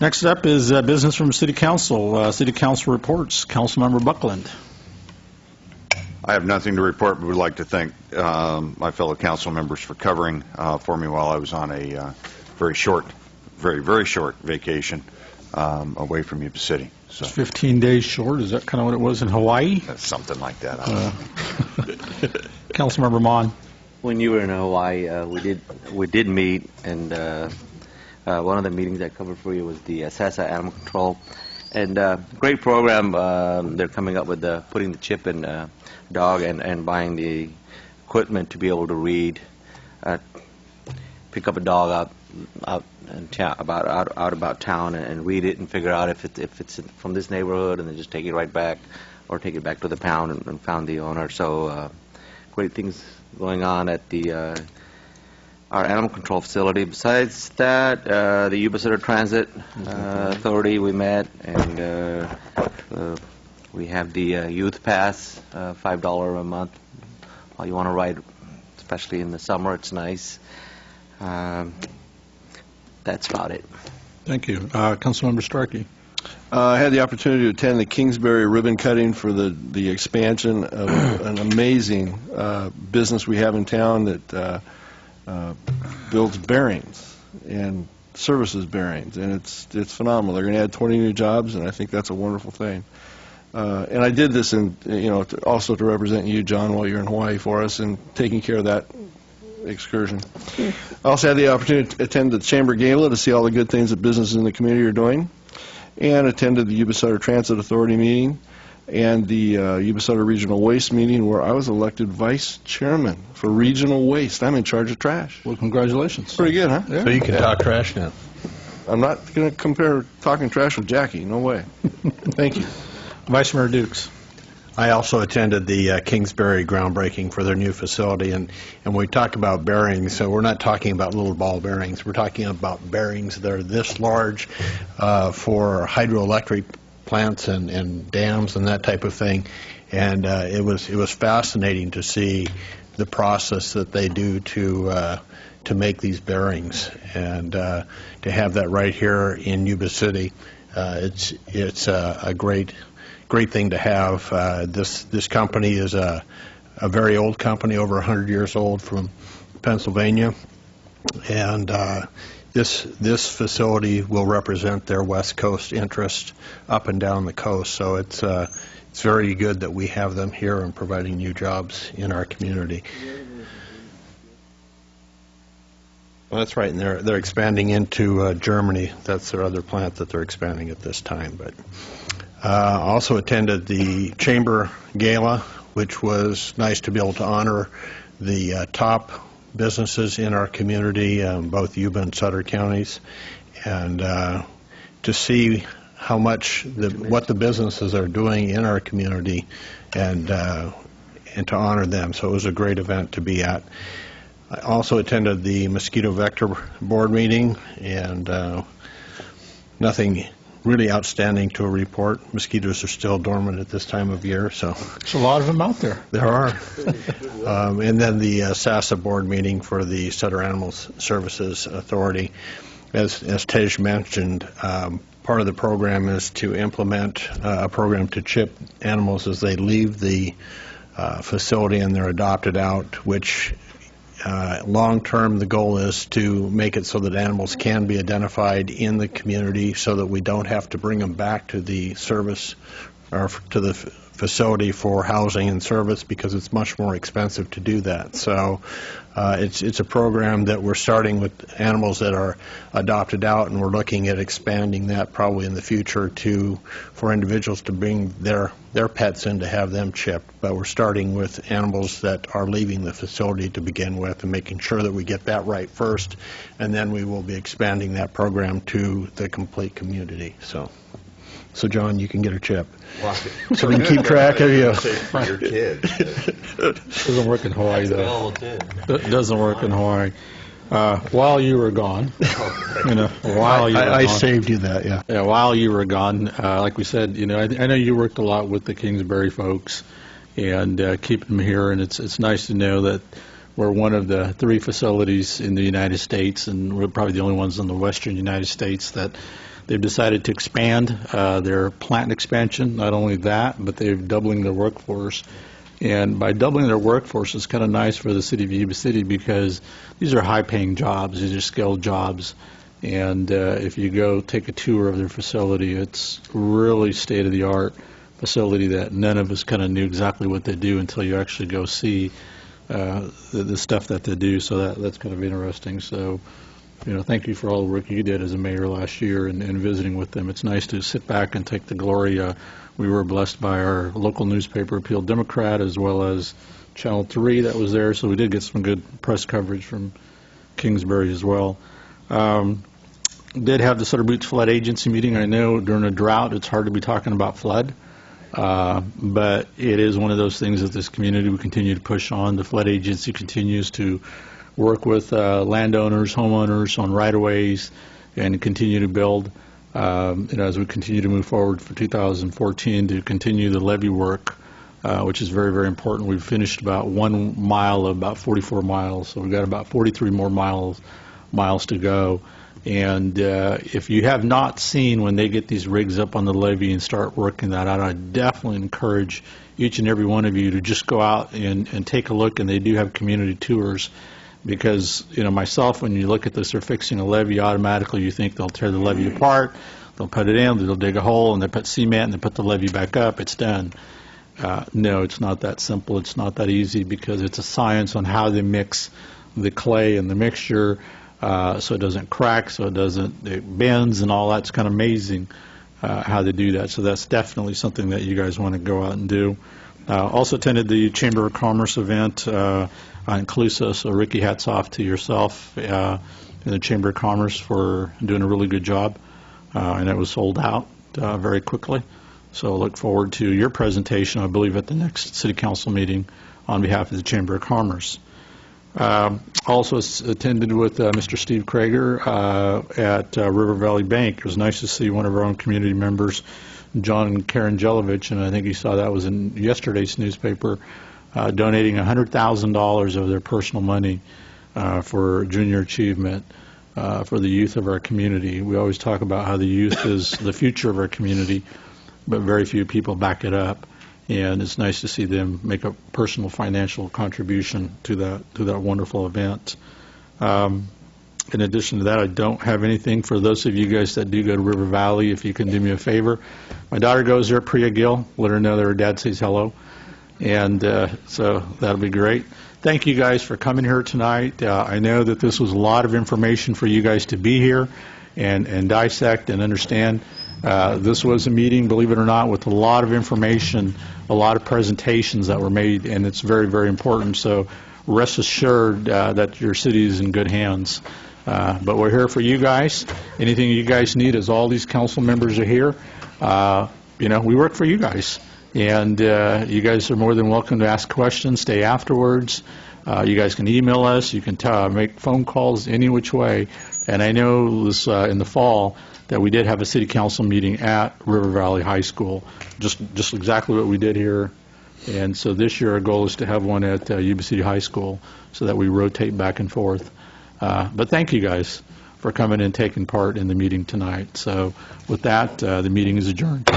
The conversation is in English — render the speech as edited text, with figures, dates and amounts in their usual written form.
Next up is business from City Council. City Council reports. Councilmember Buckland. I have nothing to report, but would like to thank my fellow council members for covering for me while I was on a very short vacation away from Yuba City. So 15 days short. Is that kind of what it was in Hawaii? Something like that. Councilmember Mon. When you were in Hawaii, we did meet, and one of the meetings I covered for you was the SASA Animal Control, and great program. They're coming up with putting the chip in dog and buying the equipment to be able to read, pick up a dog out about town and read it and figure out if it's from this neighborhood, and then just take it right back, or take it back to the pound and found the owner. So great things going on at our animal control facility. Besides that, the Yuba Center Transit Authority we met, and we have the youth pass, $5 a month. While you want to ride, especially in the summer, it's nice. That's about it. Thank you. Councilmember Starkey. I had the opportunity to attend the Kingsbury ribbon cutting for the expansion of an amazing business we have in town that builds bearings and services bearings, and it's phenomenal. They're going to add 20 new jobs, and I think that's a wonderful thing. And I did this also to represent you, John, while you're in Hawaii for us and taking care of that excursion. I also had the opportunity to attend the Chamber Gala to see all the good things that businesses in the community are doing, and attended the Yuba Sutter Transit Authority meeting and the Yuba Sutter Regional Waste meeting, where I was elected vice chairman for regional waste. I'm in charge of trash. Well, congratulations. Pretty good, huh? Yeah. So you can talk trash now. I'm not going to compare talking trash with Jackie. No way. Thank you. Vice Mayor Dukes. I also attended the Kingsbury groundbreaking for their new facility, and when we talk about bearings, so we're not talking about little ball bearings. We're talking about bearings that are this large for hydroelectric plants and dams and that type of thing. And it was fascinating to see the process that they do to make these bearings, and to have that right here in Yuba City. It's a great thing to have. This company is a very old company, over 100 years old, from Pennsylvania, and this facility will represent their West Coast interest up and down the coast. So it's very good that we have them here and providing new jobs in our community. Well, that's right, and they're expanding into Germany. That's their other plant that they're expanding at this time. But also attended the Chamber Gala, which was nice to be able to honor the top businesses in our community, both Yuba and Sutter counties, and to see how much what the businesses are doing in our community, and to honor them. So it was a great event to be at. I also attended the Mosquito Vector Board meeting, and nothing really outstanding to report. Mosquitoes are still dormant at this time of year, so there's a lot of them out there. There are. And then the SASA board meeting for the Sutter Animal Services Authority. As Tej mentioned, part of the program is to implement a program to chip animals as they leave the facility and they're adopted out, which long-term, the goal is to make it so that animals can be identified in the community, so that we don't have to bring them back to the service or to the facility for housing and service, because it's much more expensive to do that. So it's a program that we're starting with animals that are adopted out, and we're looking at expanding that probably in the future for individuals to bring their pets in to have them chipped. But we're starting with animals that are leaving the facility to begin with, and making sure that we get that right first, and then we will be expanding that program to the complete community. So John, you can get a chip. So we can keep track of you. Your kid. Doesn't work in Hawaii, though. It doesn't work in Hawaii. While you were gone, I saved you that, yeah. Yeah, while you were gone, like we said, I know you worked a lot with the Kingsbury folks and keeping them here, and it's nice to know that We're one of the 3 facilities in the United States, and we're probably the only ones in the western United States that they've decided to expand their plant expansion. Not only that, but they're doubling their workforce. And by doubling their workforce, it's kind of nice for the city of Yuba City because these are high-paying jobs. These are skilled jobs. And if you go take a tour of their facility, it's really state-of-the-art facility that none of us kind of knew exactly what they do until you actually go see the stuff that they do. So that's kind of interesting. So, thank you for all the work you did as a mayor last year and visiting with them. It's nice to sit back and take the glory. We were blessed by our local newspaper, Appeal Democrat, as well as Channel 3 that was there. So we did get some good press coverage from Kingsbury as well. Did have the Sutter Buttes Flood Agency meeting. I know during a drought it's hard to be talking about flood, but it is one of those things that this community will continue to push on. The Flood Agency continues to work with landowners, homeowners on right-of-ways and continue to build, as we continue to move forward for 2014 to continue the levee work, which is very, very important. We've finished about 1 mile of about 44 miles, so we've got about 43 more miles to go. And if you have not seen when they get these rigs up on the levee and start working that out, I definitely encourage each and every one of you to just go out and take a look. And they do have community tours because, myself, when you look at this, they're fixing a levee, automatically you think they'll tear the levee apart, they'll put it in, they'll dig a hole, and they put cement, and they put the levee back up, it's done. No, it's not that simple. It's not that easy because it's a science on how they mix the clay and the mixture, so it doesn't crack, so it bends and all. That's kind of amazing how they do that. So that's definitely something that you guys want to go out and do. Also attended the Chamber of Commerce event in Calusa, so Ricky, hats off to yourself in the Chamber of Commerce for doing a really good job, and it was sold out very quickly. So I look forward to your presentation, I believe, at the next City Council meeting on behalf of the Chamber of Commerce. Also attended with Mr. Steve Krager at River Valley Bank. It was nice to see one of our own community members, John and Karen Jelovich, and I think you saw that was in yesterday's newspaper, donating $100,000 of their personal money for junior achievement for the youth of our community. We always talk about how the youth is the future of our community, but very few people back it up. And it's nice to see them make a personal financial contribution to that wonderful event. In addition to that, I don't have anything. For those of you guys that do go to River Valley, if you can do me a favor, my daughter goes there, Priya Gill. Let her know that her dad says hello. And so that'll be great. Thank you guys for coming here tonight. I know that this was a lot of information for you guys to be here and dissect and understand. This was a meeting, believe it or not, with a lot of information, a lot of presentations that were made, and it's very, very important. So rest assured that your city is in good hands. But we're here for you guys. Anything you guys need, as all these council members are here, we work for you guys. And you guys are more than welcome to ask questions, stay afterwards. You guys can email us. You can make phone calls any which way. And I know this in the fall that we did have a city council meeting at River Valley High School, just exactly what we did here. And so this year our goal is to have one at Yuba City High School so that we rotate back and forth. But thank you guys for coming and taking part in the meeting tonight. So with that, the meeting is adjourned.